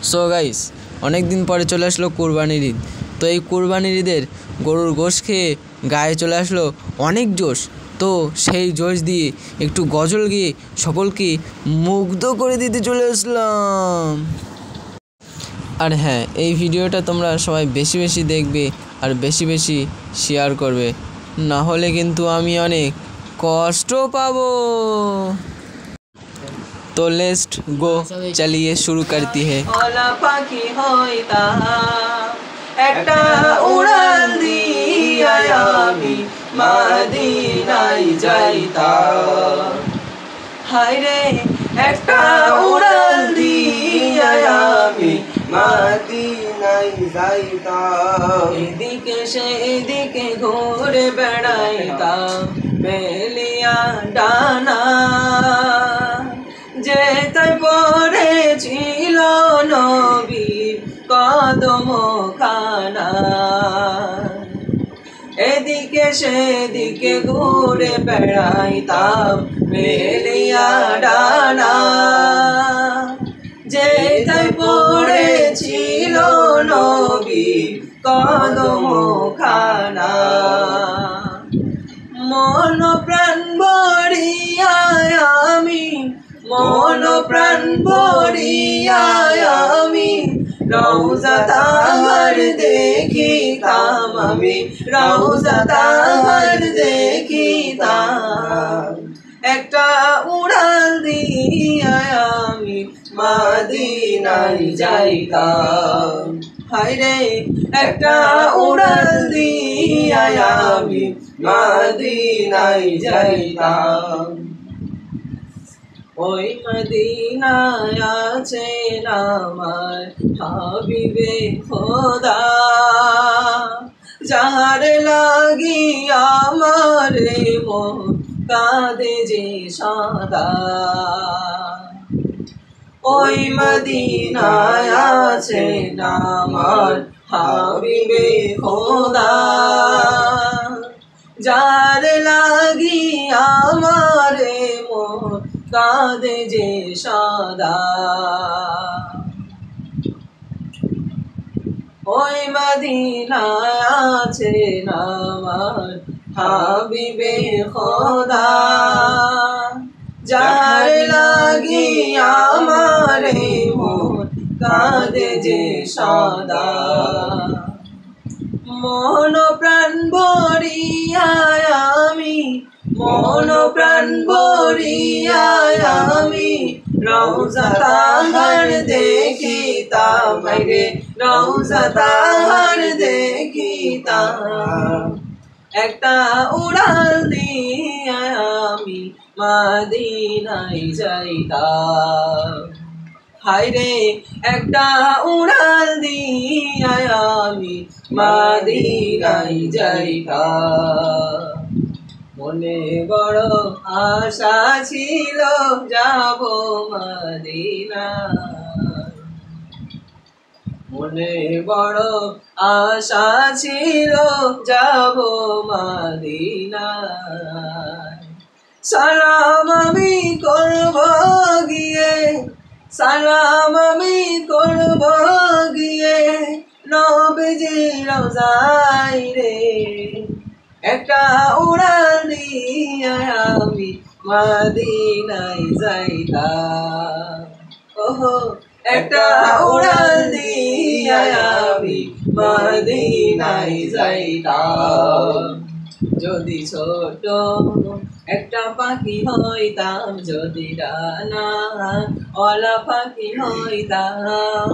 So guys, অনেক দিন পরে চলে আসলো কুরবানির ঈদ। তো এই কুরবানির ঈদের গরুর গোশ খেয়ে গায়ে চলে আসলো অনেক জোশ। তো সেই জোশ দিয়ে একটু গজল গিয়ে সকলকে মুগ্ধ করে দিতে চলে আসলাম। আর হ্যাঁ, এই ভিডিওটা তোমরা সবাই বেশি বেশি দেখবে আর বেশি বেশি শেয়ার করবে, না হলে কিন্তু আমি অনেক কষ্ট পাবো। तो लेट्स गो, चलिए शुरू करती है। ওলা পাখি হইতাম একটা উড়াল দিয়া আমি মদিনায় যাইতাম। হায়রে একটা উড়াল দিয়া আমি মদিনায় যাইতাম। এদিকে সেদিকে ঘুরে বেড়াইতাম মেলিয়া ডানা, যেতে পড়েছিল নবীর কদম খানা। এদিকে সেদিকে ঘুরে বেড়াইতাম মেলিয়া ডানা, যেতে পড়েছিল নবীর কদম খানা। মন প্রাণ ভরিয়া আমি, মন প্রাণ ভরিয়া আমি রওজা তাহার দেখিতাম, আমি রওজা তাহার দেখিতাম। একটা উড়াল দিয়া আমি মদিনায় যাইতাম। হায়রে একটা উড়াল দিয়া আমি মদিনায় যাইতাম। ওই মদিনায় আছেন আমার হাবিবে খোদা, যার লাগি আমার মন কাঁদে যে সদা। ওই মদিনায় আছেন আমার হাবিবে খোদা, যার লাগি আমার মন কাঁদে যে সদা। ওই মদিনায় আছেন আমার হাবিবে খোদা, যার লাগি আমার মন কাঁদে যে সদা। মন প্রাণ ভরিয়া আমি, মন প্রাণ ভরিয়া আমি রওজা তাহার দেখিতাম। রে রওজা তাহার দেখিতাম। একটা উড়াল দিয়া আমি মদিনায় যাইতাম। হায়রে একটা উড়াল দিয়া আমি মদিনায় যাইতাম। মনে বড় আশা ছিল যাব মদিনা, মনে বড় আশা ছিল যাব মদিনা। সালাম আমি করব গিয়ে, সালাম আমি করব গিয়ে নবীজির রওজায় রে। একটা উড়াল দিয়া আমি মদিনায় যাইতাম। ওহো, একটা উড়াল দিয়া আমি মদিনায় যাইতাম। যদি ছোট একটা পাখি হইতাম, যদি ডানা ওলা পাখি হইতাম।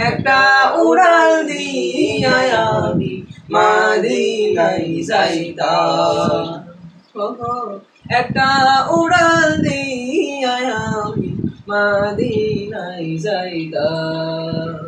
একটা উড়াল দিয়া আমি মদিনায় যাইতাম। একটা উড়াল দিয়া আমি মদিনায় যাইতাম।